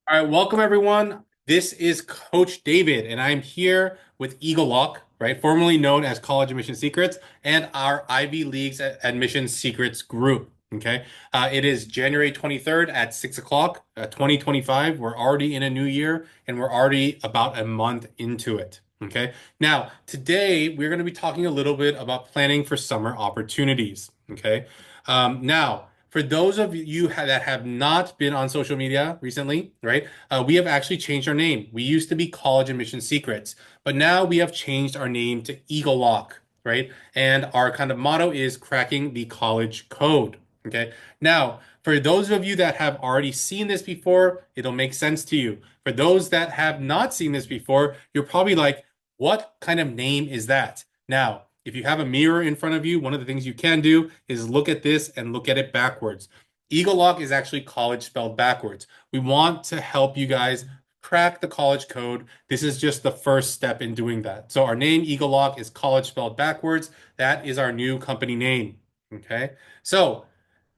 All right, welcome everyone. This is Coach David, and I'm here with Eagle Lock, right, formerly known as College Admission Secrets, and our Ivy League's Admission Secrets group. Okay, it is January 23rd at 6 o'clock, 2025. We're already in a new year, and we're already about a month into it. Okay, now today we're going to be talking a little bit about planning for summer opportunities. Okay, now. For those of you that have not been on social media recently, right, we have actually changed our name. We used to be College Admission Secrets, but now we have changed our name to Eagle Lock, right? And our kind of motto is cracking the college code. Okay. Now, for those of you that have already seen this before, it'll make sense to you. For those that have not seen this before, you're probably like, what kind of name is that? Now, if you have a mirror in front of you, one of the things you can do is look at this and look at it backwards. Eagle Lock is actually college spelled backwards. We want to help you guys crack the college code. This is just the first step in doing that. So our name, Eagle Lock, is college spelled backwards. That is our new company name. Okay. So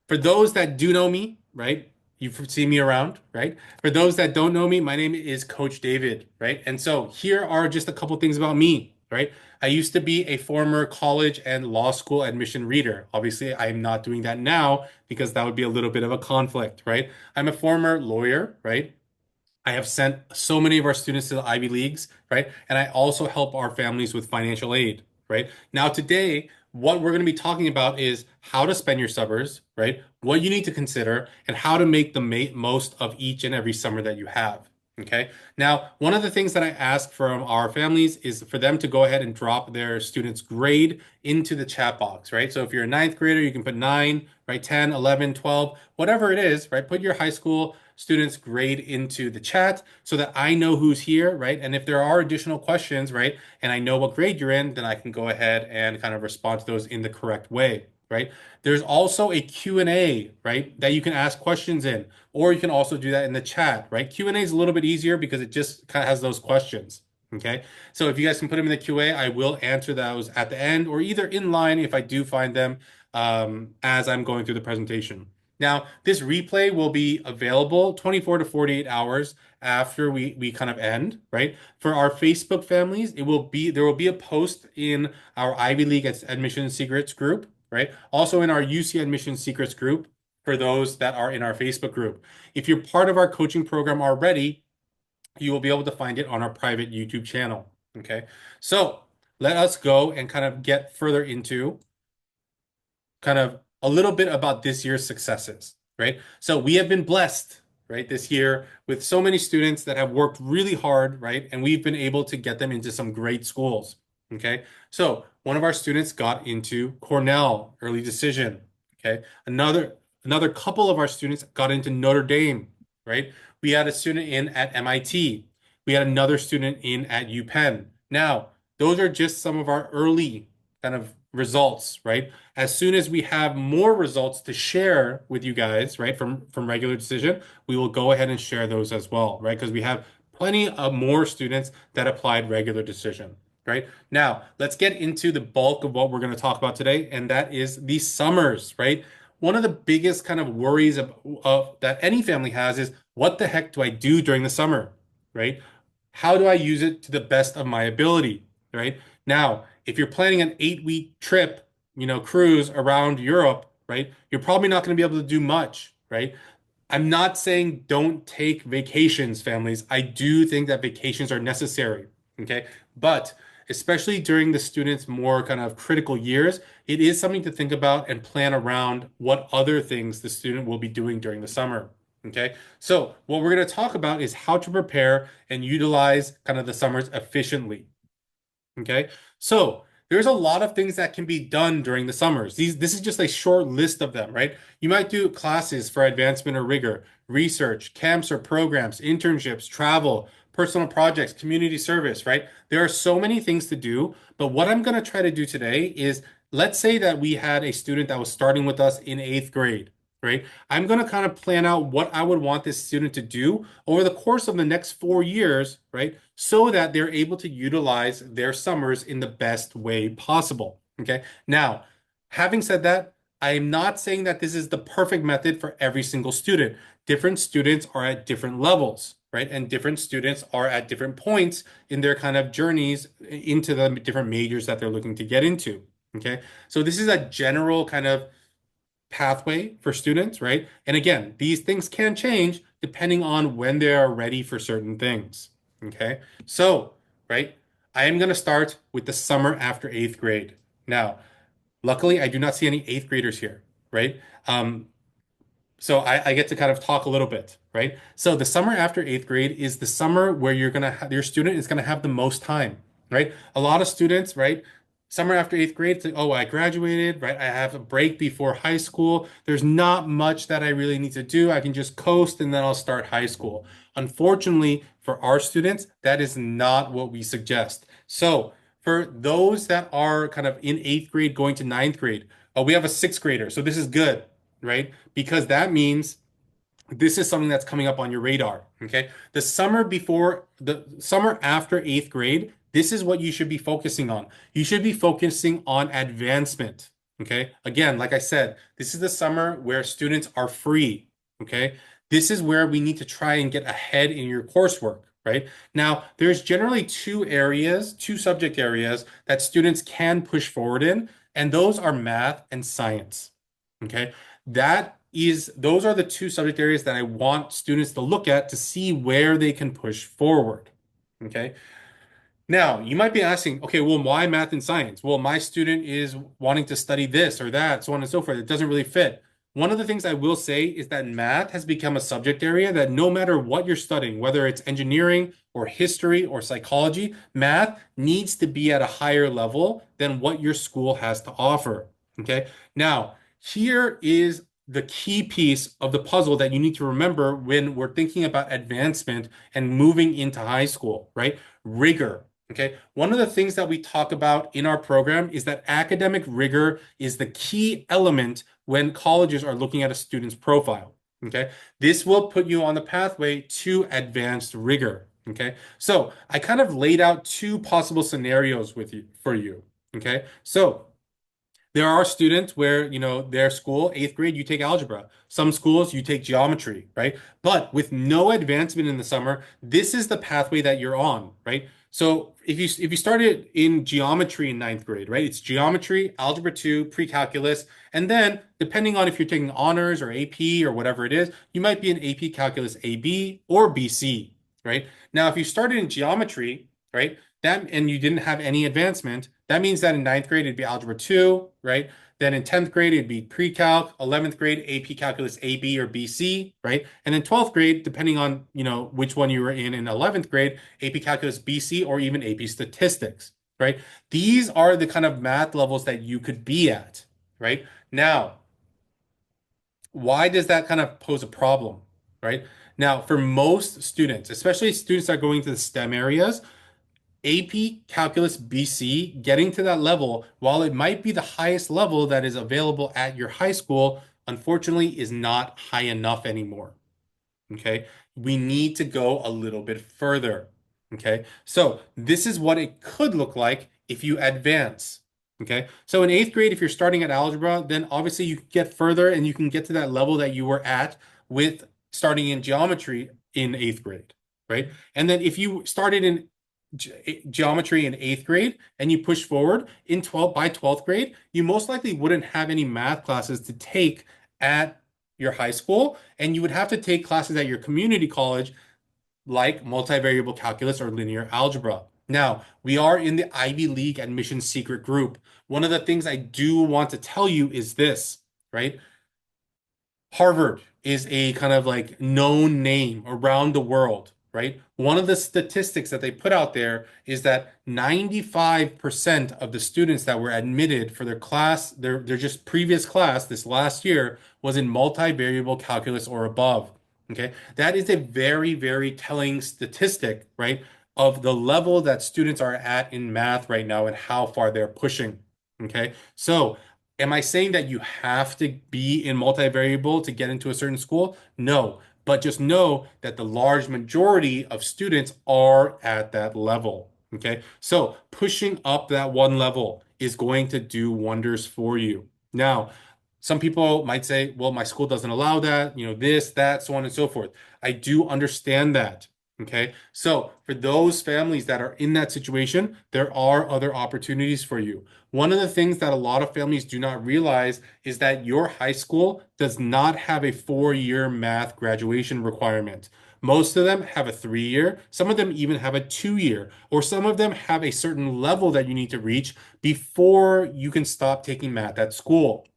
for those that do know me, right? You've seen me around, right? For those that don't know me, my name is Coach David, right? And so here are just a couple things about me, right? I used to be a former college and law school admission reader. Obviously, I'm not doing that now because that would be a little bit of a conflict, right? I'm a former lawyer, right? I have sent so many of our students to the Ivy Leagues, right? And I also help our families with financial aid, right? Now, today, what we're going to be talking about is how to spend your summers, right? What you need to consider, and how to make the most of each and every summer that you have. Okay. Now, one of the things that I ask from our families is for them to go ahead and drop their students' grade into the chat box, right? So if you're a ninth grader, you can put 9, right? 10, 11, 12, whatever it is, right? Put your high school students' grade into the chat so that I know who's here, right? And if there are additional questions, right, and I know what grade you're in, then I can go ahead and kind of respond to those in the correct way, right? There's also a Q&A, right, that you can ask questions in, or you can also do that in the chat, right? Q&A is a little bit easier because it just kind of has those questions. Okay, so if you guys can put them in the QA, I will answer those at the end or either in line if I do find them as I'm going through the presentation. Now, this replay will be available 24 to 48 hours after we kind of end, right? For our Facebook families, there will be a post in our Ivy League Admission Secrets group, right? Also in our UC Admission Secrets group for those that are in our Facebook group. If you're part of our coaching program already, you will be able to find it on our private YouTube channel. Okay. So let us go and kind of get further into kind of a little bit about this year's successes, right? So we have been blessed, right, this year with so many students that have worked really hard, right? And we've been able to get them into some great schools. Okay. So one of our students got into Cornell, early decision. Okay. Another couple of our students got into Notre Dame, right? We had a student in at MIT. We had another student in at UPenn. Now, those are just some of our early kind of results, right? As soon as we have more results to share with you guys, right, from regular decision, we will go ahead and share those as well, right? Because we have plenty of more students that applied regular decision, right? Now, let's get into the bulk of what we're going to talk about today, and that is the summers, right? One of the biggest kind of worries of that any family has is what the heck do I do during the summer, right? How do I use it to the best of my ability, right? Now, if you're planning an 8-week trip, cruise around Europe, right, you're probably not going to be able to do much, right? I'm not saying don't take vacations, families. I do think that vacations are necessary, okay? But especially during the students' more kind of critical years, it is something to think about and plan around what other things the student will be doing during the summer. Okay, so what we're going to talk about is how to prepare and utilize kind of the summers efficiently. Okay. So there's a lot of things that can be done during the summers. This is just a short list of them, right? You might do classes for advancement or rigor, research, camps or programs, internships, travel, personal projects, community service, right? There are so many things to do, but what I'm going to try to do today is let's say that we had a student that was starting with us in eighth grade, right? I'm going to kind of plan out what I would want this student to do over the course of the next 4 years, right? So that they're able to utilize their summers in the best way possible. Okay. Now, having said that, I am not saying that this is the perfect method for every single student. Different students are at different levels. right? And different students are at different points in their kind of journeys into the different majors that they're looking to get into. Okay. So this is a general kind of pathway for students, right? And again, these things can change depending on when they are ready for certain things. Okay. So, right, I am going to start with the summer after eighth grade. Now, luckily, I do not see any eighth graders here, right? Um, so I get to kind of talk a little bit, right? So the summer after eighth grade is the summer where you're gonna your student is gonna have the most time, right? A lot of students, right? Summer after eighth grade, it's like, oh, I graduated, right? I have a break before high school. There's not much that I really need to do. I can just coast and then I'll start high school. Unfortunately, for our students, that is not what we suggest. So for those that are kind of in eighth grade going to ninth grade, we have a sixth grader. So this is good, right? Because that means this is something that's coming up on your radar. Okay. The summer after eighth grade, this is what you should be focusing on. You should be focusing on advancement. Okay. Again, like I said, this is the summer where students are free. Okay. This is where we need to try and get ahead in your coursework. Right now, there's generally two subject areas that students can push forward in, and those are math and science. Okay. Those are the two subject areas that I want students to look at to see where they can push forward. Okay. Now, you might be asking, okay, well, why math and science? Well, my student is wanting to study this or that, so on and so forth. It doesn't really fit. One of the things I will say is that math has become a subject area that no matter what you're studying, whether it's engineering or history or psychology, math needs to be at a higher level than what your school has to offer. Okay. Now, here is the key piece of the puzzle that you need to remember when we're thinking about advancement and moving into high school, right? Rigor. Okay. One of the things that we talk about in our program is that academic rigor is the key element when colleges are looking at a student's profile. Okay. This will put you on the pathway to advanced rigor. Okay. So I kind of laid out two possible scenarios with you for you. Okay. So there are students where, their school, eighth grade, you take algebra. Some schools, you take geometry, right? But with no advancement in the summer, this is the pathway that you're on, right? So if you started in geometry in ninth grade, right? It's geometry, algebra 2, pre-calculus, and then depending on if you're taking honors or AP or whatever it is, you might be in AP calculus AB or BC, right? Now, if you started in geometry, right? And you didn't have any advancement, that means that in ninth grade it'd be algebra 2, right? Then in 10th grade it'd be pre-calc, 11th grade AP calculus AB or BC, right? And then 12th grade, depending on, which one you were in 11th grade, AP calculus BC or even AP statistics, right? These are the kind of math levels that you could be at, right? Now, why does that kind of pose a problem, right? Now, for most students, especially students that are going to the STEM areas, AP Calculus BC, getting to that level, while it might be the highest level that is available at your high school, unfortunately is not high enough anymore. Okay. We need to go a little bit further. Okay. So this is what it could look like if you advance. Okay. So in eighth grade, if you're starting at algebra, then obviously you can get further and you can get to that level that you were at with starting in geometry in eighth grade. Right. And then if you started in geometry in eighth grade and you push forward in 12th grade, you most likely wouldn't have any math classes to take at your high school, and you would have to take classes at your community college like multivariable calculus or linear algebra. Now, we are in the Ivy League admission secret group. One of the things I do want to tell you is this, right? Harvard is a kind of like known name around the world, right? One of the statistics that they put out there is that 95% of the students that were admitted for their class, their just previous class this last year was in multivariable calculus or above. Okay. That is a very, very telling statistic, right? Of the level that students are at in math right now and how far they're pushing. Okay. So am I saying that you have to be in multivariable to get into a certain school? No, but just know that the large majority of students are at that level. Okay, so pushing up that one level is going to do wonders for you. Now, some people might say, well, my school doesn't allow that, this, that, so on and so forth. I do understand that. Okay. So for those families that are in that situation, there are other opportunities for you. One of the things that a lot of families do not realize is that your high school does not have a 4-year math graduation requirement. Most of them have a 3-year, some of them even have a 2-year, or some of them have a certain level that you need to reach before you can stop taking math at school.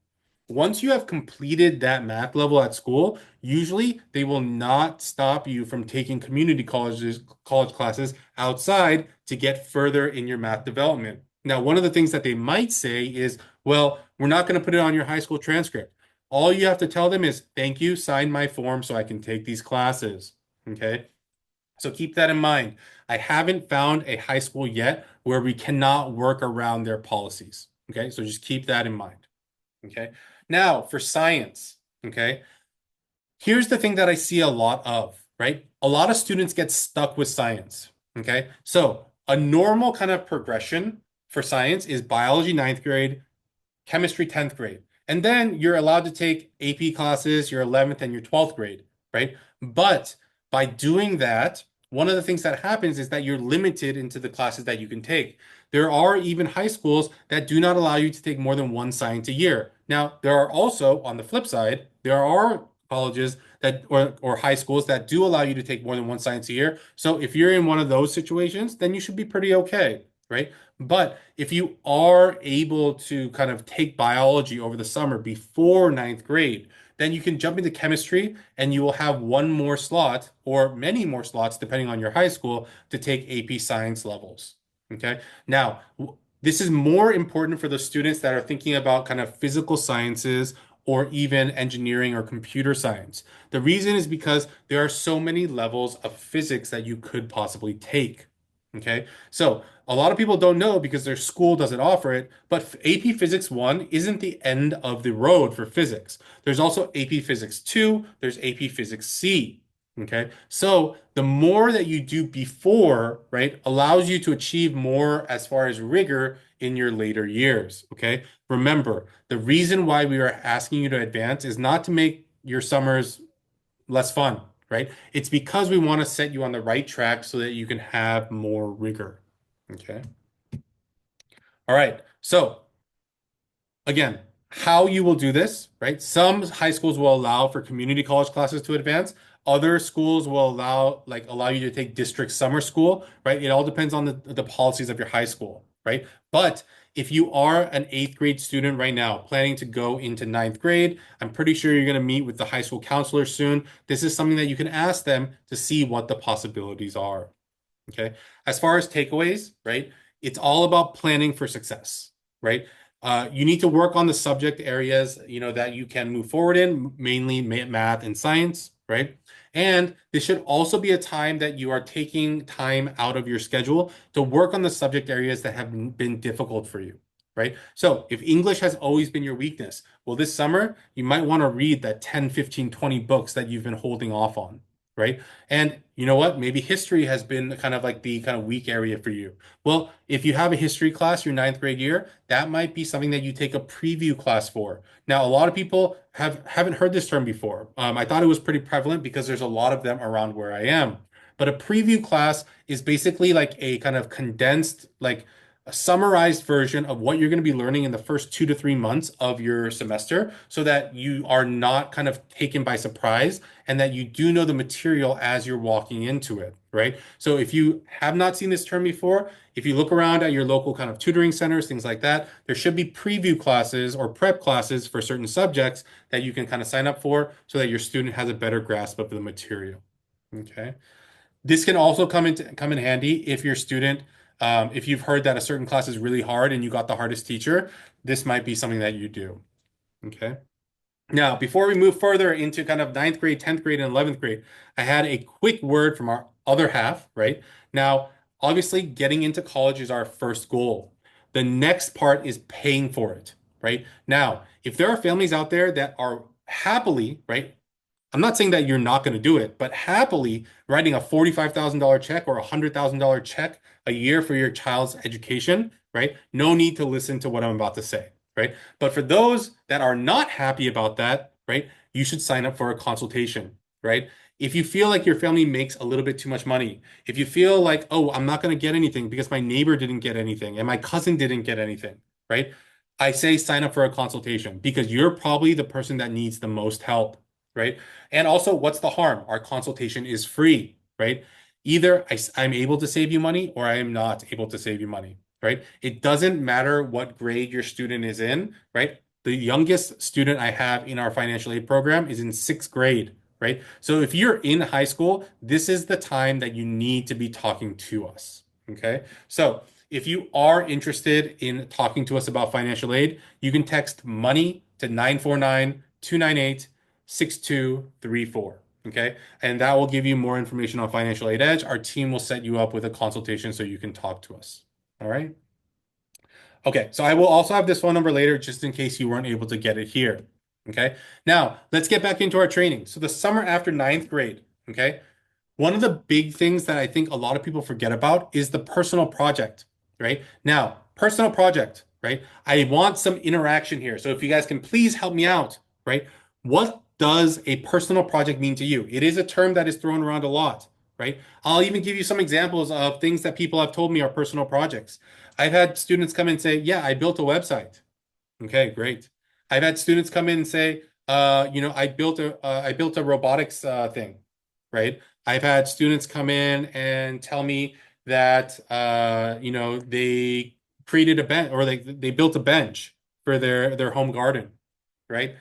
Once you have completed that math level at school, usually they will not stop you from taking college classes outside to get further in your math development. Now, one of the things that they might say is, well, we're not going to put it on your high school transcript. All you have to tell them is, thank you, sign my form so I can take these classes. Okay. So keep that in mind. I haven't found a high school yet where we cannot work around their policies. Okay. So just keep that in mind. Okay. Now for science, okay, here's the thing that I see a lot of, right? A lot of students get stuck with science. Okay. So a normal kind of progression for science is biology ninth grade, chemistry 10th grade. And then you're allowed to take AP classes, your 11th and your 12th grade, right? But by doing that, one of the things that happens is that you're limited into the classes that you can take. There are even high schools that do not allow you to take more than one science a year. Now, there are also, on the flip side, there are colleges that or high schools that do allow you to take more than one science a year. So if you're in one of those situations, then you should be pretty okay, right? But if you are able to kind of take biology over the summer before ninth grade, then you can jump into chemistry and you will have one more slot or many more slots, depending on your high school, to take AP science levels. Okay. Now, this is more important for the students that are thinking about kind of physical sciences or even engineering or computer science. The reason is because there are so many levels of physics that you could possibly take. Okay. So a lot of people don't know because their school doesn't offer it, but AP Physics 1 isn't the end of the road for physics. There's also AP Physics 2, there's AP Physics C. Okay. So the more that you do before, right, allows you to achieve more as far as rigor in your later years. Okay. Remember, the reason why we are asking you to advance is not to make your summers less fun, right? It's because we want to set you on the right track so that you can have more rigor. Okay. All right. So again, how you will do this, right? Some high schools will allow for community college classes to advance. Other schools will allow you to take district summer school, right? It all depends on the policies of your high school, right? But if you are an eighth grade student right now, planning to go into ninth grade, I'm pretty sure you're going to meet with the high school counselor soon. This is something that you can ask them to see what the possibilities are. Okay. As far as takeaways, right? It's all about planning for success, right? You need to work on the subject areas, that you can move forward in, mainly math and science, right? And this should also be a time that you are taking time out of your schedule to work on the subject areas that have been difficult for you, right? So if English has always been your weakness, well, this summer, you might want to read that 10, 15, 20 books that you've been holding off on, right? And you know what? Maybe history has been kind of like the kind of weak area for you. Well, if you have a history class your ninth grade year, that might be something that you take a preview class for. Now, a lot of people haven't heard this term before. I thought it was pretty prevalent because there's a lot of them around where I am. But a preview class is basically like a kind of condensed, like a summarized version of what you're going to be learning in the first 2 to 3 months of your semester so that you are not kind of taken by surprise and that you do know the material as you're walking into it, right? So if you have not seen this term before, if you look around at your local kind of tutoring centers, things like that, there should be preview classes or prep classes for certain subjects that you can kind of sign up for so that your student has a better grasp of the material. Okay. This can also come in handy if your student, if you've heard that a certain class is really hard and you got the hardest teacher, this might be something that you do. Okay. Now, before we move further into kind of ninth grade, 10th grade, and 11th grade, I had a quick word from our other half, right? Now, obviously, getting into college is our first goal. The next part is paying for it, right? Now, if there are families out there that are happily, right? I'm not saying that you're not going to do it, but happily writing a $45,000 check or a $100,000 check a year for your child's education, right? No need to listen to what I'm about to say, right? But for those that are not happy about that, right, you should sign up for a consultation, right? If you feel like your family makes a little bit too much money, if you feel like, oh, I'm not going to get anything because my neighbor didn't get anything and my cousin didn't get anything, right? I say sign up for a consultation because you're probably the person that needs the most help, right? And also, what's the harm? Our consultation is free, right? Either I'm able to save you money or I am not able to save you money, right? It doesn't matter what grade your student is in, right? The youngest student I have in our financial aid program is in sixth grade, right? So if you're in high school, this is the time that you need to be talking to us, okay? So if you are interested in talking to us about financial aid, you can text money to 949-298-6234. Okay. And that will give you more information on Financial Aid Edge. Our team will set you up with a consultation so you can talk to us. All right. Okay. So I will also have this phone number later just in case you weren't able to get it here. Okay. Now let's get back into our training. So the summer after ninth grade. Okay. One of the big things that I think a lot of people forget about is the personal project, right? Now, personal project, right? I want some interaction here. So if you guys can please help me out, right? What does a personal project mean to you? It is a term that is thrown around a lot, right? I'll even give you some examples of things that people have told me are personal projects. I've had students come and say, yeah, I built a website. Okay, great. I've had students come in and say, I built a robotics thing, right? I've had students come in and tell me that they created a bench or they built a bench for their home garden, right?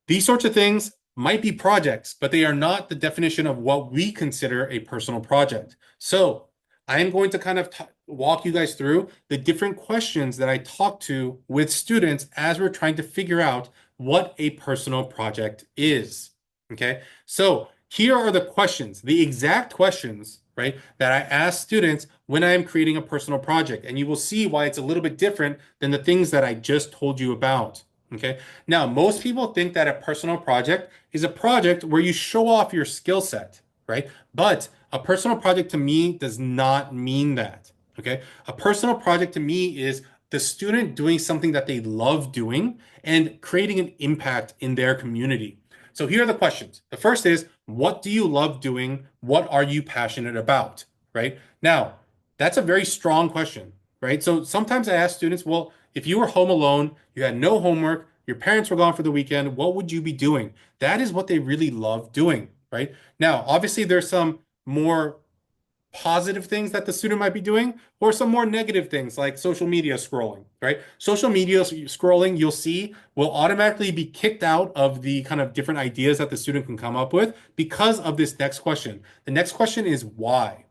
These sorts of things might be projects, but they are not the definition of what we consider a personal project. So I am going to kind of walk you guys through the different questions that I talk to with students as we're trying to figure out what a personal project is. Okay. So here are the questions, the exact questions, right, that I ask students when I am creating a personal project. And you will see why it's a little bit different than the things that I just told you about. Okay. Now, most people think that a personal project is a project where you show off your skill set, right? But a personal project to me does not mean that. Okay. A personal project to me is the student doing something that they love doing and creating an impact in their community. So here are the questions. The first is, what do you love doing? What are you passionate about? Right? Now, that's a very strong question, right? So sometimes I ask students, well, if you were home alone, you had no homework, your parents were gone for the weekend, what would you be doing? That is what they really love doing, right? Now, obviously, there's some more positive things that the student might be doing, or some more negative things like social media scrolling, right? Social media scrolling, you'll see, will automatically be kicked out of the kind of different ideas that the student can come up with because of this next question. The next question is why?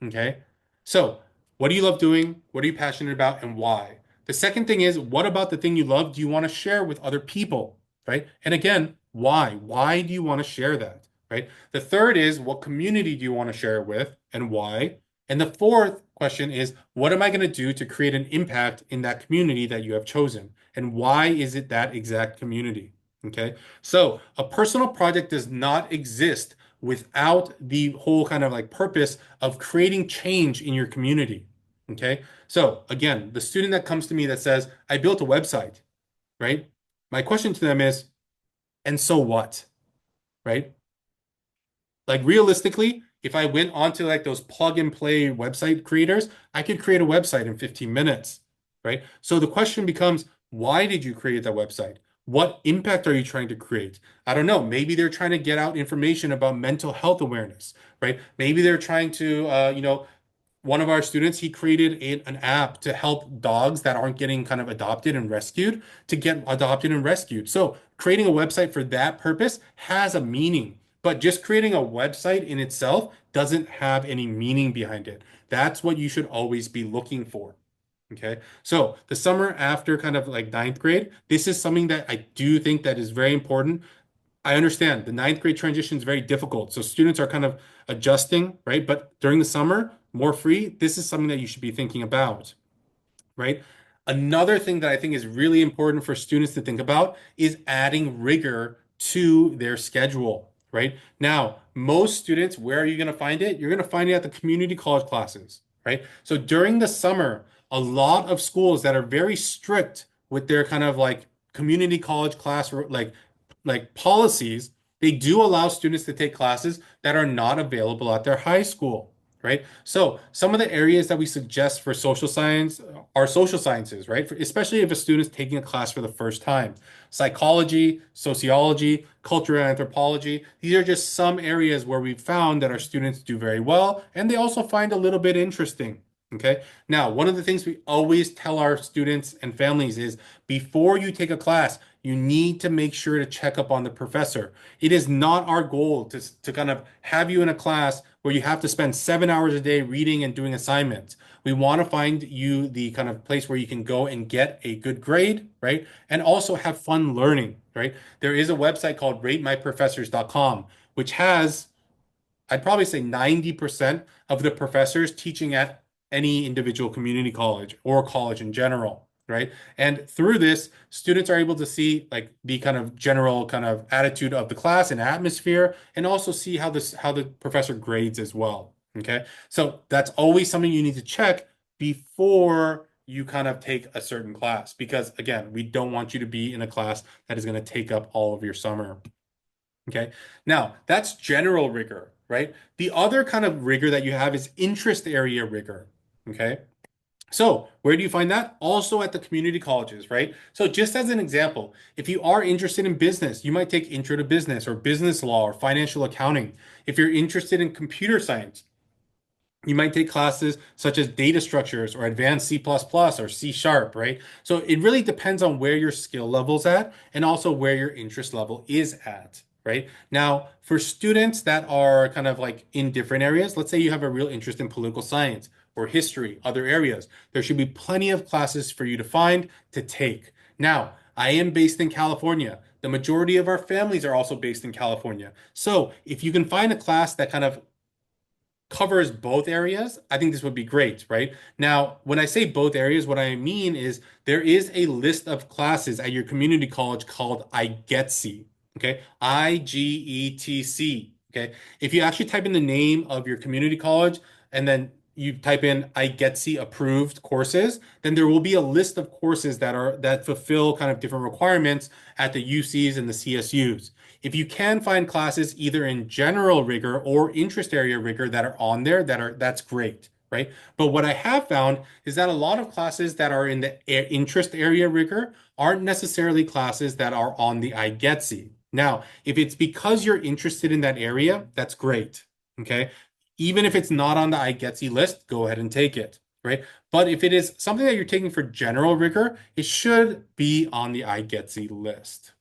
Okay. So, what do you love doing? What are you passionate about and why? The second thing is, what about the thing you love do you want to share with other people? Right? And again, why? Why do you want to share that? Right? The third is, what community do you want to share it with and why? And the fourth question is, what am I going to do to create an impact in that community that you have chosen? And why is it that exact community? Okay. So, a personal project does not exist without the whole kind of like purpose of creating change in your community. Okay. So again, the student that comes to me that says, I built a website, right? My question to them is, and so what? Right? Like realistically, if I went onto like those plug and play website creators, I could create a website in 15 minutes, right? So the question becomes, why did you create that website? What impact are you trying to create? I don't know. Maybe they're trying to get out information about mental health awareness, right? Maybe they're trying to, one of our students, he created an app to help dogs that aren't getting kind of adopted and rescued to get adopted and rescued. So creating a website for that purpose has a meaning, but just creating a website in itself doesn't have any meaning behind it. That's what you should always be looking for. Okay. So the summer after kind of like ninth grade, this is something that I do think that is very important. I understand the ninth grade transition is very difficult. So students are kind of adjusting, right? But during the summer, more free, this is something that you should be thinking about, right? Another thing that I think is really important for students to think about is adding rigor to their schedule, right? Now, most students, where are you going to find it? You're going to find it at the community college classes, right? So during the summer, a lot of schools that are very strict with their kind of like community college class like policies they do allow students to take classes that are not available at their high school, right? So some of the areas that we suggest for social science are social sciences, right? Especially if a student's taking a class for the first time. Psychology, sociology, culture and anthropology. These are just some areas where we've found that our students do very well, and they also find a little bit interesting. Okay. Now, one of the things we always tell our students and families is before you take a class, you need to make sure to check up on the professor. It is not our goal to kind of have you in a class where you have to spend 7 hours a day reading and doing assignments. We want to find you the kind of place where you can go and get a good grade, right? And also have fun learning, right? There is a website called ratemyprofessors.com, which has I'd probably say 90% of the professors teaching at any individual community college or college in general, right? And through this, students are able to see like the kind of general kind of attitude of the class and atmosphere, and also see how the professor grades as well. Okay. So that's always something you need to check before you kind of take a certain class, because again, we don't want you to be in a class that is going to take up all of your summer. Okay. Now, that's general rigor, right? The other kind of rigor that you have is interest area rigor. Okay. So, where do you find that? Also at the community colleges, right? So, just as an example, if you are interested in business, you might take Intro to Business or Business Law or Financial Accounting. If you're interested in computer science, you might take classes such as data structures or advanced C++ or C sharp, right? So it really depends on where your skill level's at and also where your interest level is at, right? Now, for students that are kind of like in different areas, let's say you have a real interest in political science or history, other areas, there should be plenty of classes for you to find to take. Now, I am based in California. The majority of our families are also based in California. So if you can find a class that kind of covers both areas, I think this would be great, right? Now, when I say both areas, what I mean is there is a list of classes at your community college called IGETC, okay? IGETC, okay? If you actually type in the name of your community college and then you type in IGETC approved courses, then there will be a list of courses that fulfill kind of different requirements at the UCs and the CSUs. If you can find classes either in general rigor or interest area rigor that are on there, that's great, right? But what I have found is that a lot of classes that are in the interest area rigor aren't necessarily classes that are on the IGETC. Now, if it's because you're interested in that area, that's great. Okay. Even if it's not on the IGETC list, go ahead and take it, right? But if it is something that you're taking for general rigor, it should be on the IGETC list.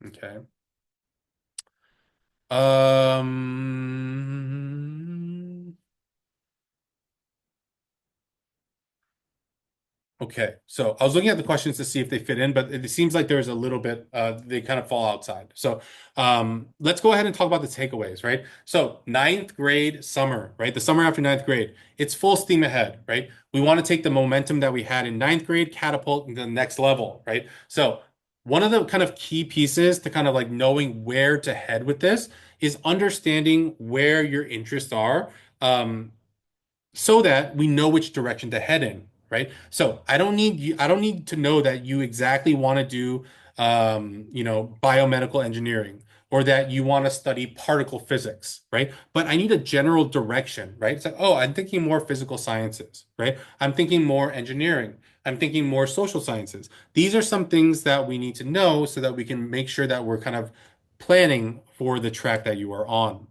Okay. Um, okay, so I was looking at the questions to see if they fit in, but it seems like there's a little bit, they kind of fall outside. So let's go ahead and talk about the takeaways, right? So ninth grade summer, right? The summer after ninth grade, it's full steam ahead, right? We want to take the momentum that we had in ninth grade, catapult into the next level, right? So one of the kind of key pieces to kind of like knowing where to head with this is understanding where your interests are. So that we know which direction to head in, right? So I don't need to know that you exactly want to do, biomedical engineering or that you want to study particle physics, right? But I need a general direction, right? It's like, oh, I'm thinking more physical sciences, right? I'm thinking more engineering. I'm thinking more social sciences. These are some things that we need to know so that we can make sure that we're kind of planning for the track that you are on,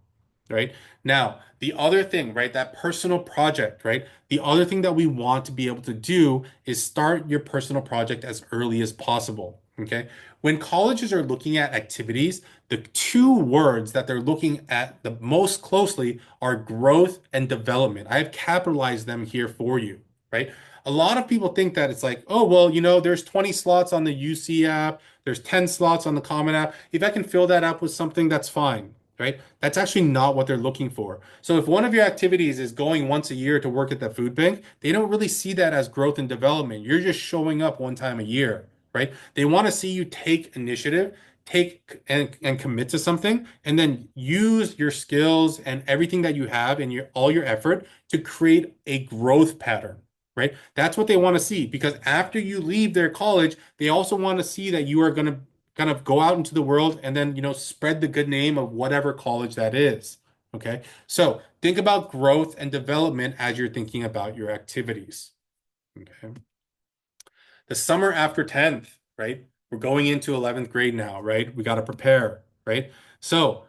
right? Now, the other thing, right, that personal project, right? The other thing that we want to be able to do is start your personal project as early as possible. Okay. When colleges are looking at activities, the two words that they're looking at the most closely are growth and development. I have capitalized them here for you, right? A lot of people think that it's like, oh, well, there's 20 slots on the UC app, there's 10 slots on the Common App. If I can fill that up with something, that's fine, right? That's actually not what they're looking for. So if one of your activities is going once a year to work at the food bank, they don't really see that as growth and development. You're just showing up one time a year, right? They want to see you take initiative, take and commit to something, and then use your skills and everything that you have and your all your effort to create a growth pattern. Right? That's what they want to see because after you leave their college, they also want to see that you are going to kind of go out into the world and then, spread the good name of whatever college that is. Okay. So think about growth and development as you're thinking about your activities. Okay. The summer after 10th, right? We're going into 11th grade now, right? We got to prepare, right? So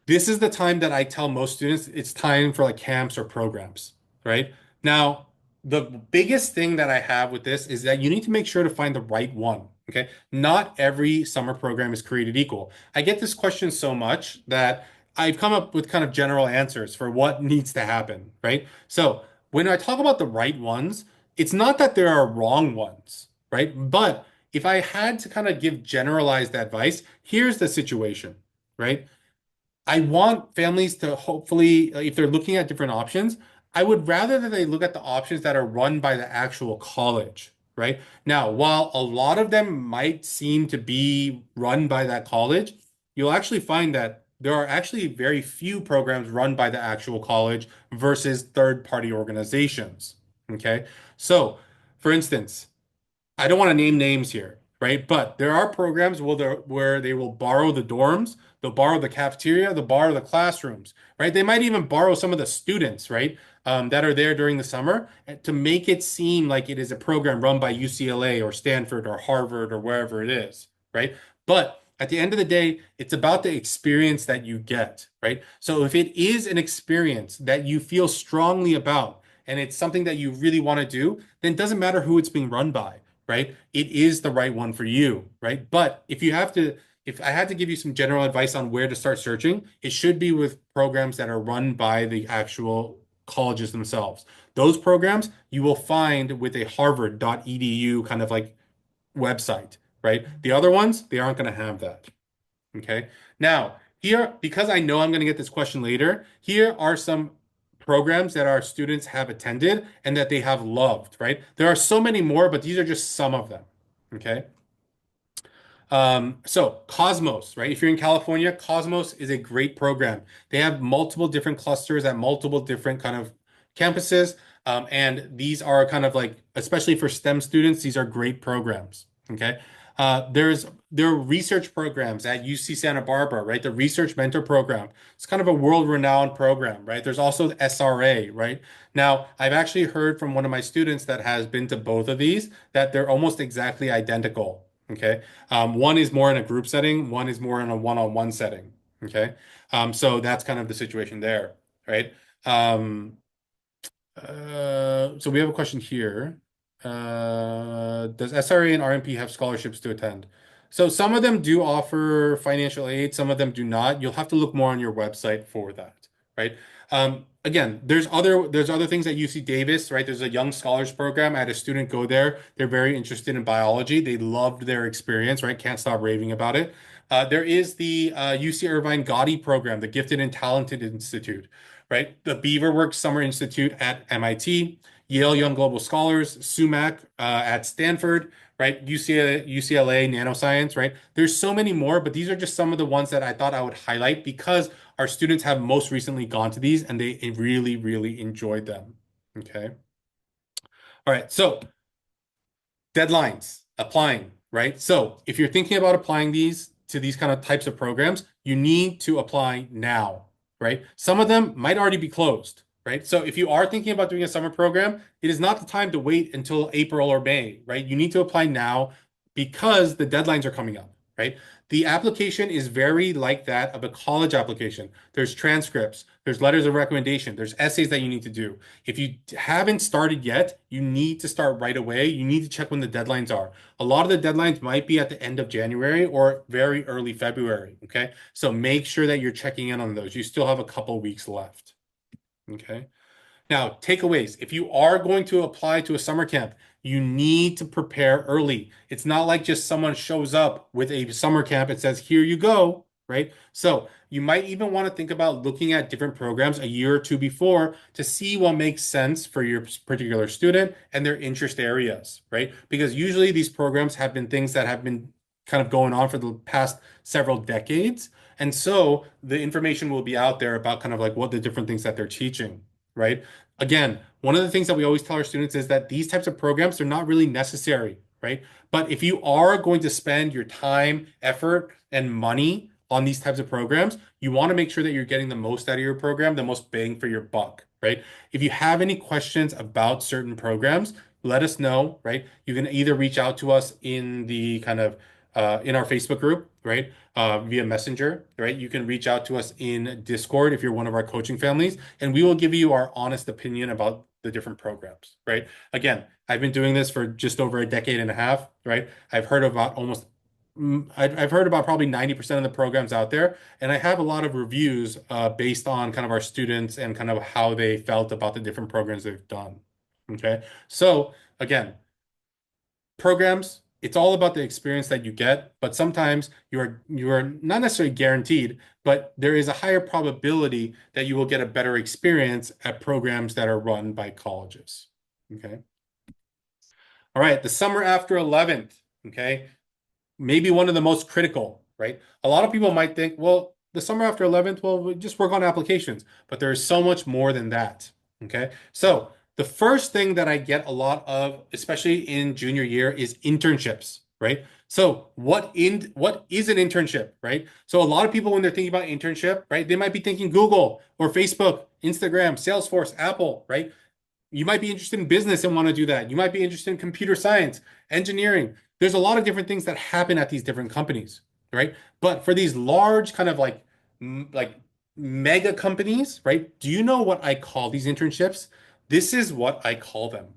this is the time that I tell most students it's time for like camps or programs, right? Now, the biggest thing that I have with this is that you need to make sure to find the right one. Okay. Not every summer program is created equal. I get this question so much that I've come up with kind of general answers for what needs to happen, right? So when I talk about the right ones, it's not that there are wrong ones, right? But if I had to kind of give generalized advice, here's the situation, right? I want families to hopefully, if they're looking at different options, I would rather that they look at the options that are run by the actual college, right? Now, while a lot of them might seem to be run by that college, you'll actually find that there are actually very few programs run by the actual college versus third-party organizations. Okay. So, for instance, I don't want to name names here, right? But there are programs where they will borrow the dorms, they'll borrow the cafeteria, they'll borrow the classrooms, right? They might even borrow some of the students, right? That are there during the summer to make it seem like it is a program run by UCLA or Stanford or Harvard or wherever it is, right? But at the end of the day, it's about the experience that you get, right? So if it is an experience that you feel strongly about and it's something that you really want to do, then it doesn't matter who it's being run by, right? It is the right one for you, right? But if I had to give you some general advice on where to start searching, it should be with programs that are run by the actual colleges themselves. Those programs you will find with a harvard.edu kind of like website, right? The other ones, they aren't going to have that. Okay. Now, here, because I know I'm going to get this question later, here are some programs that our students have attended and that they have loved, right? There are so many more, but these are just some of them. Okay. So Cosmos, right? If you're in California, Cosmos is a great program. They have multiple different clusters at multiple different kind of campuses. And these are kind of like, especially for STEM students, these are great programs. Okay. There are research programs at UC Santa Barbara, right? The Research Mentor Program. It's kind of a world-renowned program, right? There's also the SRA, right? Now, I've actually heard from one of my students that has been to both of these that they're almost exactly identical. Okay. One is more in a group setting, one is more in a one-on-one setting. Okay. So that's kind of the situation there, right? Um, so we have a question here. Does SRA and RMP have scholarships to attend? So some of them do offer financial aid, some of them do not. You'll have to look more on your website for that, right? Again, there's other things at UC Davis, right? There's a Young Scholars Program. I had a student go there. They're very interested in biology. They loved their experience, right? Can't stop raving about it. There is the UC Irvine Gotti program, the Gifted and Talented Institute, right? The Beaverworks Summer Institute at MIT, Yale Young Global Scholars, SUMAC at Stanford, right? UCLA Nanoscience, right? There's so many more, but these are just some of the ones that I thought I would highlight because our students have most recently gone to these and they really, really enjoyed them. Okay. All right. So deadlines, applying, right? So if you're thinking about applying these to these kind of types of programs, you need to apply now, right? Some of them might already be closed, right? So if you are thinking about doing a summer program, it is not the time to wait until April or May, right? You need to apply now because the deadlines are coming up, right? The application is very like that of a college application. There's transcripts, there's letters of recommendation, there's essays that you need to do. If you haven't started yet, you need to start right away. You need to check when the deadlines are. A lot of the deadlines might be at the end of January or very early February. Okay. So make sure that you're checking in on those. You still have a couple weeks left. Okay. Now, takeaways. If you are going to apply to a summer camp, you need to prepare early. It's not like just someone shows up with a summer camp and says, here you go, right? So you might even want to think about looking at different programs a year or two before to see what makes sense for your particular student and their interest areas, right? Because usually these programs have been things that have been kind of going on for the past several decades. And so the information will be out there about kind of like what the different things that they're teaching, right? Again, one of the things that we always tell our students is that these types of programs, they're not really necessary, right? But if you are going to spend your time, effort, and money on these types of programs, you want to make sure that you're getting the most out of your program, the most bang for your buck, right? If you have any questions about certain programs, let us know, right? You can either reach out to us in the kind of in our Facebook group, right? Via Messenger, right? You can reach out to us in Discord if you're one of our coaching families, and we will give you our honest opinion about the different programs, right? Again, I've been doing this for just over a decade and a half, right? I've heard about almost I've heard about probably 90% of the programs out there, and I have a lot of reviews based on kind of our students and kind of how they felt about the different programs they've done. Okay. So again, programs, it's all about the experience that you get, but sometimes you are not necessarily guaranteed, but there is a higher probability that you will get a better experience at programs that are run by colleges. Okay. All right, the summer after 11th, okay? Maybe one of the most critical, right? A lot of people might think, well, the summer after 11th, well, we just work on applications, but there's so much more than that. Okay. So the first thing that I get a lot of, especially in junior year, is internships, right? So what is an internship, right? So a lot of people, when they're thinking about internship, right, they might be thinking Google or Facebook, Instagram, Salesforce, Apple, right? You might be interested in business and want to do that. You might be interested in computer science, engineering. There's a lot of different things that happen at these different companies, right? But for these large kind of like mega companies, right? Do you know what I call these internships? This is what I call them.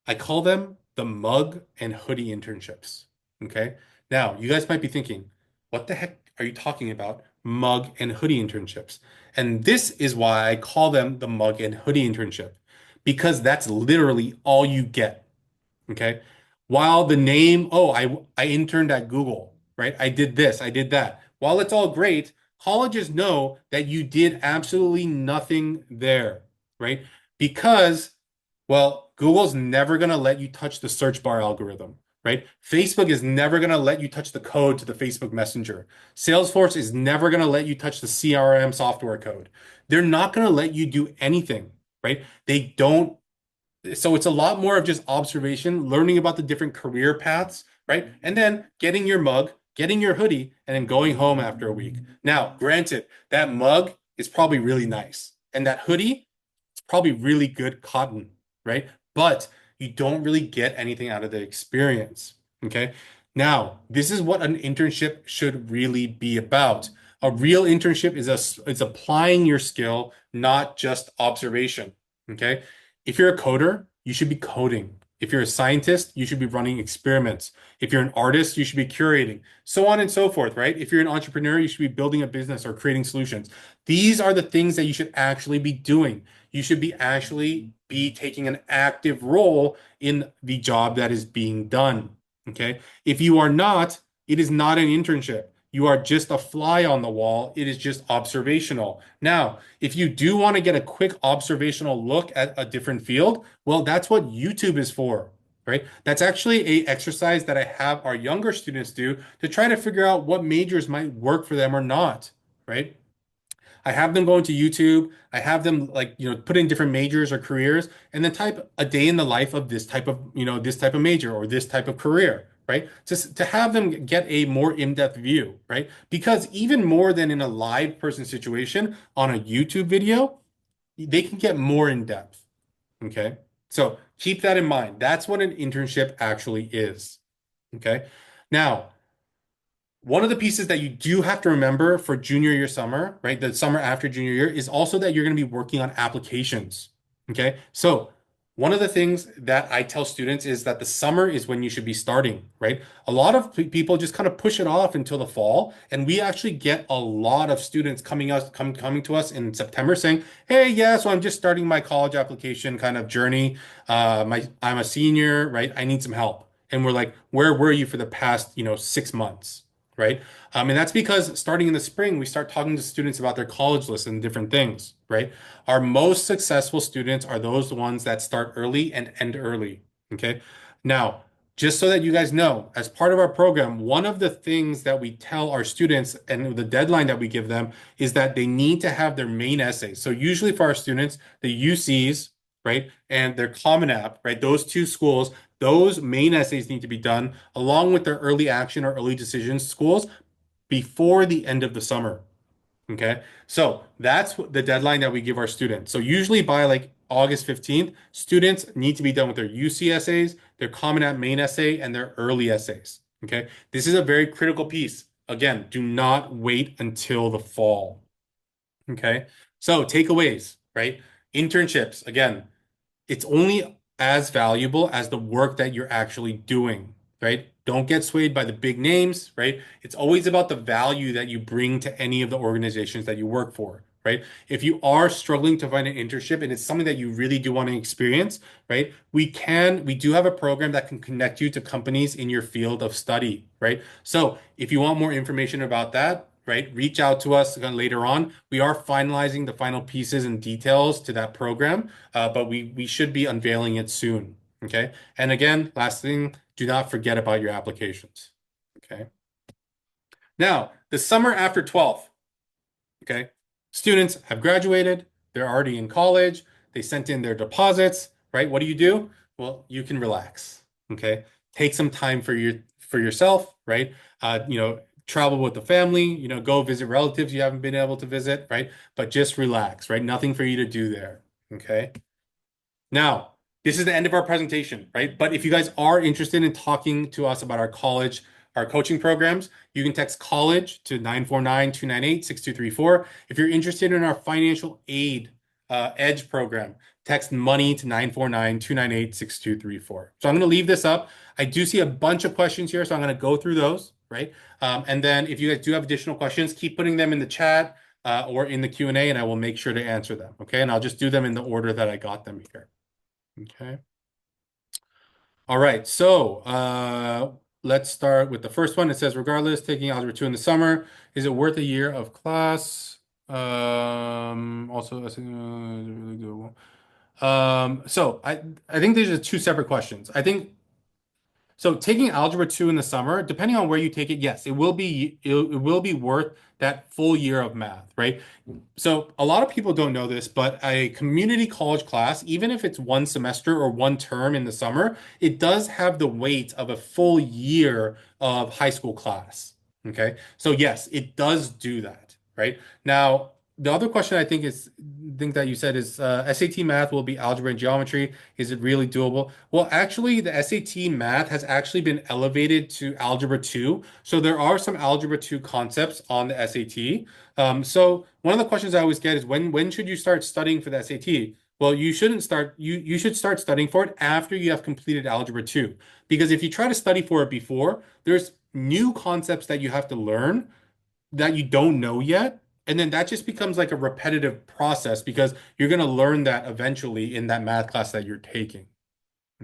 I call them the mug and hoodie internships. Okay. Now, you guys might be thinking, what the heck are you talking about? Mug and hoodie internships. And this is why I call them the mug and hoodie internship, because that's literally all you get. Okay. While the name, oh, I interned at Google, right? I did this, I did that. While it's all great, colleges know that you did absolutely nothing there, right? Because, well, Google's never going to let you touch the search bar algorithm, right? Facebook is never going to let you touch the code to the Facebook Messenger. Salesforce is never going to let you touch the CRM software code. They're not going to let you do anything, right? They don't so it's a lot more of just observation, learning about the different career paths, right? And then getting your mug, getting your hoodie, and then going home after a week. Now, granted, that mug is probably really nice, and that hoodie, it's probably really good cotton, right? But you don't really get anything out of the experience. Okay. Now, this is what an internship should really be about. A real internship is applying your skill, not just observation. Okay. If you're a coder, you should be coding. If you're a scientist, you should be running experiments. If you're an artist, you should be curating, so on and so forth, right? If you're an entrepreneur, you should be building a business or creating solutions. These are the things that you should actually be doing. You should be actually be taking an active role in the job that is being done. Okay. If you are not, it is not an internship. You are just a fly on the wall. It is just observational. Now, if you do want to get a quick observational look at a different field, well, that's what YouTube is for, right? That's actually a exercise that I have our younger students do to try to figure out what majors might work for them or not, right? I have them go into YouTube. I have them put in different majors or careers and then type a day in the life of this type of, this type of major or this type of career, right? Just to have them get a more in-depth view, right? Because even more than in a live person situation on a YouTube video, they can get more in depth. Okay. So keep that in mind. That's what an internship actually is. Okay. Now, one of the pieces that you do have to remember for junior year summer, right? The summer after junior year is also that you're going to be working on applications. Okay. So one of the things that I tell students is that the summer is when you should be starting, right? A lot of people just kind of push it off until the fall. And we actually get a lot of students coming to us in September saying, hey, yeah, so I'm just starting my college application kind of journey. I'm a senior, right? I need some help. And we're like, where were you for the past, 6 months? Right? And that's because starting in the spring, we start talking to students about their college lists and different things, right? Our most successful students are those ones that start early and end early. Okay. Now, just so that you guys know, as part of our program, one of the things that we tell our students and the deadline that we give them is that they need to have their main essay. So usually for our students, the UCs right? And their Common App, right? Those two schools, those main essays need to be done along with their early action or early decisions schools before the end of the summer. Okay. So that's the deadline that we give our students. So usually by like August 15th, students need to be done with their UC essays, their Common App main essay, and their early essays. Okay. This is a very critical piece. Again, do not wait until the fall. Okay. So takeaways, right? Internships, again, it's only as valuable as the work that you're actually doing, right? Don't get swayed by the big names, right? It's always about the value that you bring to any of the organizations that you work for, right? If you are struggling to find an internship and it's something that you really do want to experience, right? We do have a program that can connect you to companies in your field of study, right? So if you want more information about that, right, reach out to us later on. We are finalizing the final pieces and details to that program, but we should be unveiling it soon. Okay. And again, last thing, do not forget about your applications. Okay. Now, the summer after 12th, okay, students have graduated, they're already in college, they sent in their deposits, right? What do? Well, you can relax. Okay. Take some time for yourself, right? Travel with the family, go visit relatives you haven't been able to visit, right? But just relax, right? Nothing for you to do there. Okay. Now, this is the end of our presentation, right? But if you guys are interested in talking to us about our coaching programs, you can text college to 949-298-6234. If you're interested in our financial aid EDGE program, text money to 949-298-6234. So I'm going to leave this up. I do see a bunch of questions here, so I'm going to go through those, right? And then if you guys do have additional questions, keep putting them in the chat or in the Q&A, and I will make sure to answer them, okay? And I'll just do them in the order that I got them here. Okay. All right. So let's start with the first one. It says, regardless, taking Algebra 2 in the summer, is it worth a year of class? Also, I think really doable. So I think these are two separate questions. I think so taking Algebra 2 in the summer, depending on where you take it, yes, it will be worth that full year of math, right? So a lot of people don't know this, but a community college class, even if it's one semester or one term in the summer, it does have the weight of a full year of high school class. Okay. So yes, it does do that, right? Now, the other question I think that you said is SAT math will be algebra and geometry. Is it really doable? Well, actually, the SAT math has actually been elevated to Algebra 2. So there are some Algebra 2 concepts on the SAT. So one of the questions I always get is when should you start studying for the SAT? Well, you shouldn't start, you should start studying for it after you have completed Algebra 2. Because if you try to study for it before, there's new concepts that you have to learn that you don't know yet. And then that just becomes like a repetitive process because you're going to learn that eventually in that math class that you're taking.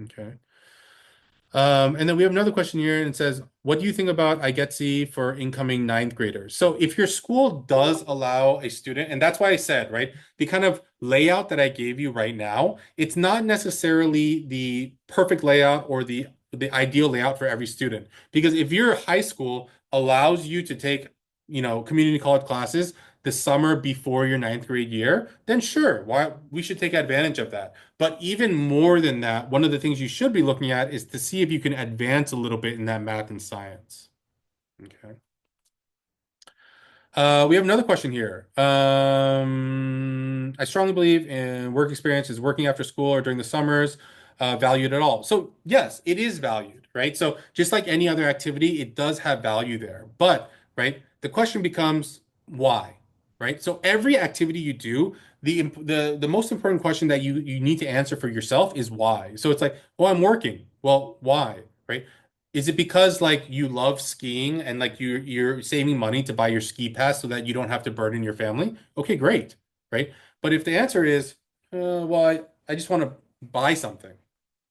Okay. And then we have another question here and it says, what do you think about IGETC for incoming ninth graders? So if your school does allow a student, and that's why I said, right, the kind of layout that I gave you right now, it's not necessarily the perfect layout or the ideal layout for every student. Because if your high school allows you to take, community college classes the summer before your ninth grade year, then sure, why we should take advantage of that. But even more than that, one of the things you should be looking at is to see if you can advance a little bit in that math and science. Okay. We have another question here. I strongly believe in work experience is working after school or during the summers, valued at all. So yes, it is valued, right? So just like any other activity, it does have value there. But, right, the question becomes why, right? So every activity you do, the most important question that you need to answer for yourself is why. So it's like, oh, I'm working. Well, why, right? Is it because like you love skiing and like you're saving money to buy your ski pass so that you don't have to burden your family? Okay, great, right? But if the answer is, well, I just want to buy something,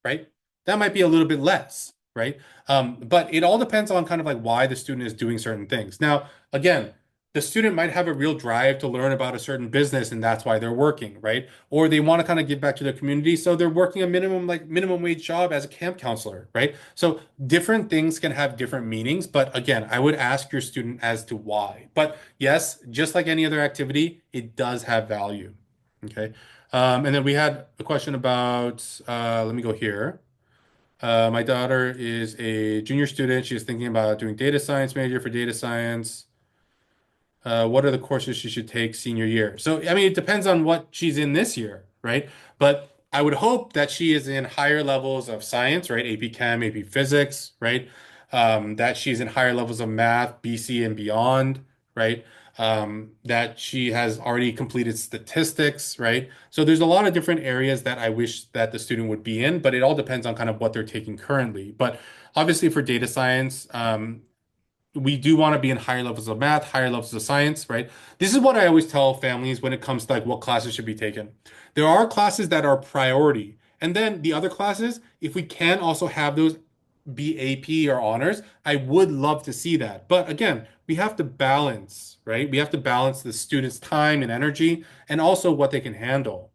right? That might be a little bit less, right? But it all depends on kind of like why the student is doing certain things. Now, again, the student might have a real drive to learn about a certain business and that's why they're working, right? Or they want to kind of give back to their community, so they're working a minimum wage job as a camp counselor, right? So different things can have different meanings, but again, I would ask your student as to why. But yes, just like any other activity, it does have value. Okay. And then we had a question about, let me go here. My daughter is a junior student. She's thinking about doing data science major for data science. What are the courses she should take senior year? So, I mean, it depends on what she's in this year, right? But I would hope that she is in higher levels of science, right? AP Chem, AP Physics, right? That she's in higher levels of math, BC and beyond, right? That she has already completed statistics, right? So there's a lot of different areas that I wish that the student would be in, but it all depends on kind of what they're taking currently. But obviously for data science, we do want to be in higher levels of math, higher levels of science, right? This is what I always tell families when it comes to like what classes should be taken. There are classes that are priority. And then the other classes, if we can also have those be AP or honors, I would love to see that. But again, we have to balance, right? We have to balance the students' time and energy and also what they can handle,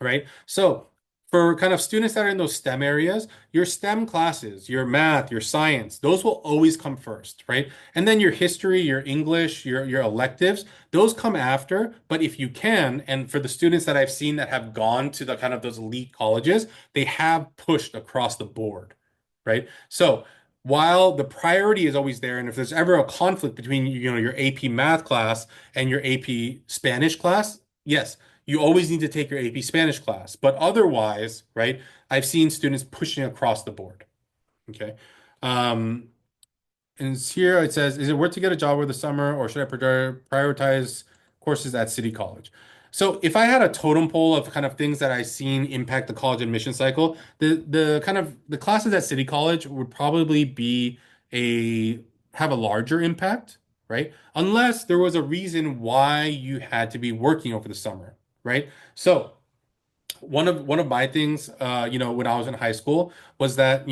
right? So for kind of students that are in those STEM areas, your STEM classes, your math, your science, those will always come first, right? And then your history, your English, your electives, those come after. But if you can, and for the students that I've seen that have gone to the kind of those elite colleges, they have pushed across the board, right? So while the priority is always there, and if there's ever a conflict between your AP math class and your AP Spanish class, yes, you always need to take your AP Spanish class. But otherwise, right, I've seen students pushing across the board. Okay. Um, and here it says, is it worth to get a job over the summer or should I prioritize courses at City College? So if I had a totem pole of kind of things that I've seen impact the college admission cycle, the kind of the classes at City College would probably be a have a larger impact, right? Unless there was a reason why you had to be working over the summer, right? So one of my things, when I was in high school was that,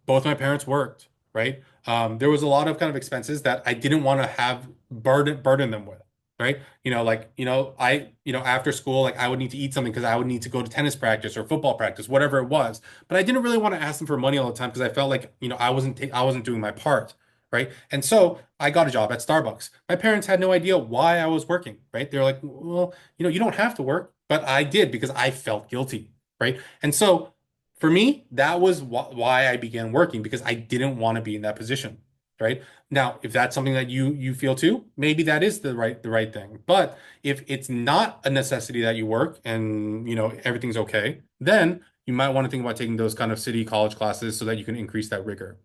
both my parents worked, right? There was a lot of kind of expenses that I didn't want to have burden them with, right? After school, like I would need to eat something because I would need to go to tennis practice or football practice, whatever it was. But I didn't really want to ask them for money all the time because I felt like, I wasn't doing my part. Right. And so I got a job at Starbucks. My parents had no idea why I was working, right? They're like, well, you don't have to work, but I did because I felt guilty, right? And so for me, that was why I began working because I didn't want to be in that position, right? Now, if that's something that you feel too, maybe that is the right thing. But if it's not a necessity that you work and everything's okay, then you might want to think about taking those kind of city college classes so that you can increase that rigor.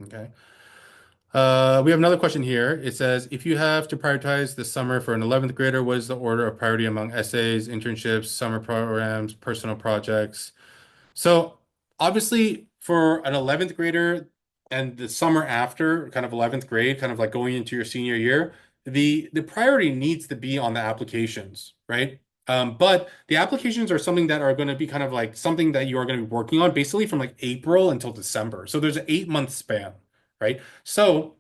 Okay. We have another question here. It says, if you have to prioritize the summer for an 11th grader, what is the order of priority among essays, internships, summer programs, personal projects? So obviously for an 11th grader and the summer after, kind of 11th grade, kind of like going into your senior year, the priority needs to be on the applications, right? But the applications are something that are going to be kind of like something that you are going to be working on basically from like April until December. So there's an 8 month span, right? So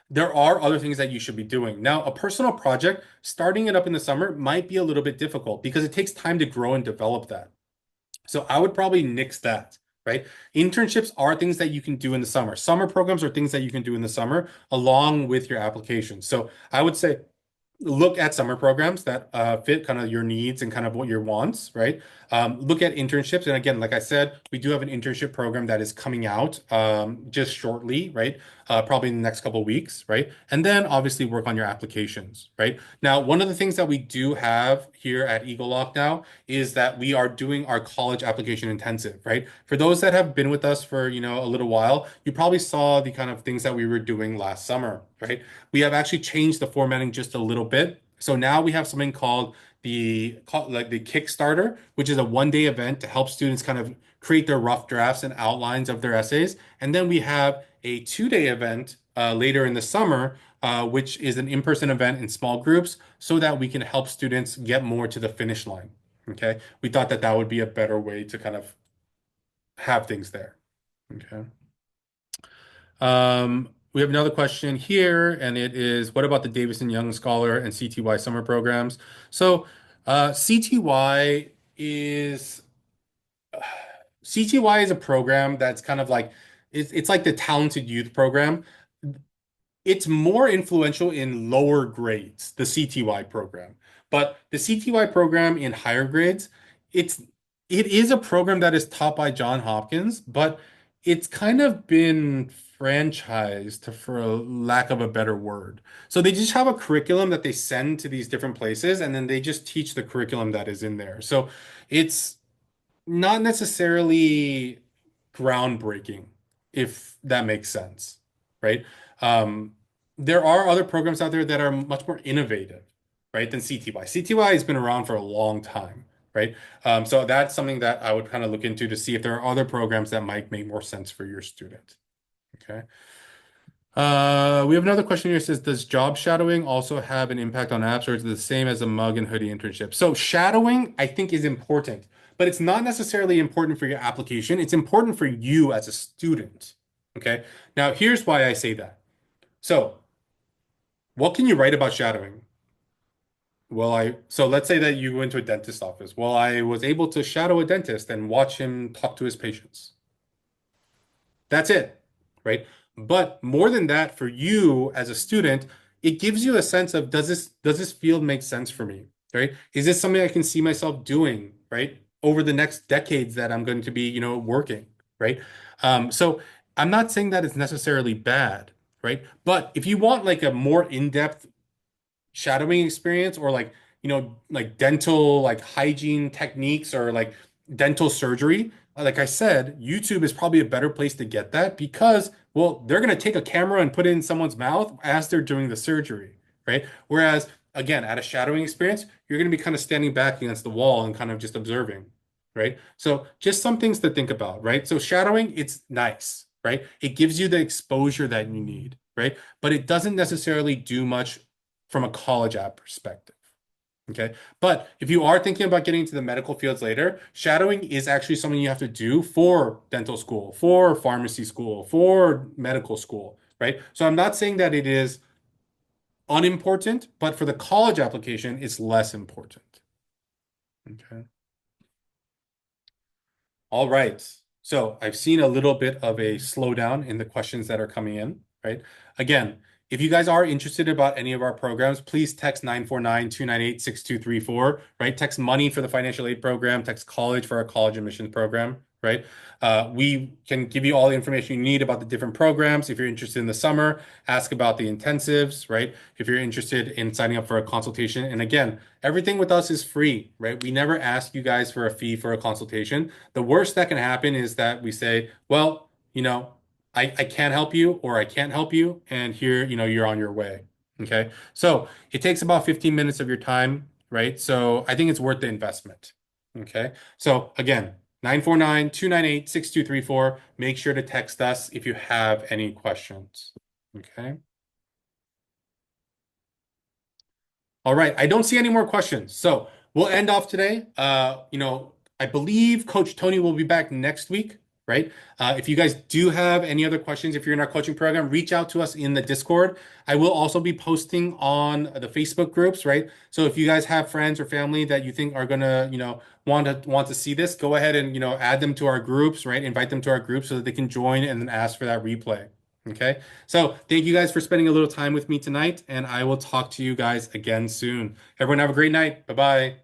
there are other things that you should be doing. Now, a personal project, starting it up in the summer might be a little bit difficult because it takes time to grow and develop that. So I would probably nix that, right? Internships are things that you can do in the summer. Summer programs are things that you can do in the summer along with your application. So I would say look at summer programs that fit kind of your needs and kind of what your wants, right? Look at internships. And again, like I said, we do have an internship program that is coming out just shortly, right? Probably in the next couple of weeks, right? And then obviously work on your applications, right? Now, one of the things that we do have here at Eagle Lock now is that we are doing our college application intensive, right? For those that have been with us for, a little while, you probably saw the kind of things that we were doing last summer, right? We have actually changed the formatting just a little bit. So now we have something called the Kickstarter, which is a 1 day event to help students kind of create their rough drafts and outlines of their essays. And then we have a 2 day event later in the summer, which is an in-person event in small groups so that we can help students get more to the finish line. Okay. We thought that that would be a better way to kind of have things there. Okay. We have another question here, and it is, what about the Davison Young Scholar and CTY summer programs? So, CTY is CTY is a program that's kind of like it's like the talented youth program. It's more influential in lower grades, the CTY program. But the CTY program in higher grades, it's it is a program that is taught by John Hopkins, but it's kind of been franchised, for a lack of a better word. So they just have a curriculum that they send to these different places, and then they just teach the curriculum that is in there. So it's not necessarily groundbreaking, if that makes sense, right? Um, there are other programs out there that are much more innovative, right, than CTY. CTY has been around for a long time, right? So that's something that I would kind of look into to see if there are other programs that might make more sense for your student. Okay. We have another question here. It says, does job shadowing also have an impact on apps, or is it the same as a mug and hoodie internship? So shadowing, I think, is important, but it's not necessarily important for your application. It's important for you as a student. Okay. Now, here's why I say that. So, what can you write about shadowing? So let's say that you went to a dentist office. Well, I was able to shadow a dentist and watch him talk to his patients. That's it, right? But more than that, for you as a student, it gives you a sense of, does this field make sense for me, right? Is this something I can see myself doing, right? Over the next decades that I'm going to be, working, right? So I'm not saying that it's necessarily bad, right? But if you want like a more in-depth shadowing experience, or like like dental like hygiene techniques, or like dental surgery, like I said, YouTube is probably a better place to get that, because well, they're going to take a camera and put it in someone's mouth as they're doing the surgery, right? Whereas again, at a shadowing experience, you're going to be kind of standing back against the wall and kind of just observing, right? So just some things to think about, right? So shadowing, it's nice, right? It gives you the exposure that you need, right? But it doesn't necessarily do much from a college app perspective. Okay. But if you are thinking about getting into the medical fields later, shadowing is actually something you have to do for dental school, for pharmacy school, for medical school, right? So I'm not saying that it is unimportant, but for the college application, it's less important. Okay. All right. So I've seen a little bit of a slowdown in the questions that are coming in, right? Again, if you guys are interested about any of our programs, please text 949-298-6234, right? Text money for the financial aid program, text college for our college admissions program, right? We can give you all the information you need about the different programs. If you're interested in the summer, ask about the intensives, right? If you're interested in signing up for a consultation. And again, everything with us is free, right? We never ask you guys for a fee for a consultation. The worst that can happen is that we say, well, I can't help you, or I can't help you, and here, you're on your way. Okay. So it takes about 15 minutes of your time, right? So I think it's worth the investment. Okay. So again, 949-298-6234. Make sure to text us if you have any questions. Okay. All right. I don't see any more questions. So we'll end off today. I believe Coach Tony will be back next week, right? If you guys do have any other questions, if you're in our coaching program, reach out to us in the Discord. I will also be posting on the Facebook groups, right? So if you guys have friends or family that you think are gonna, want to see this, go ahead and, add them to our groups, right? Invite them to our groups so that they can join and then ask for that replay. Okay. So thank you guys for spending a little time with me tonight, and I will talk to you guys again soon. Everyone have a great night. Bye-bye.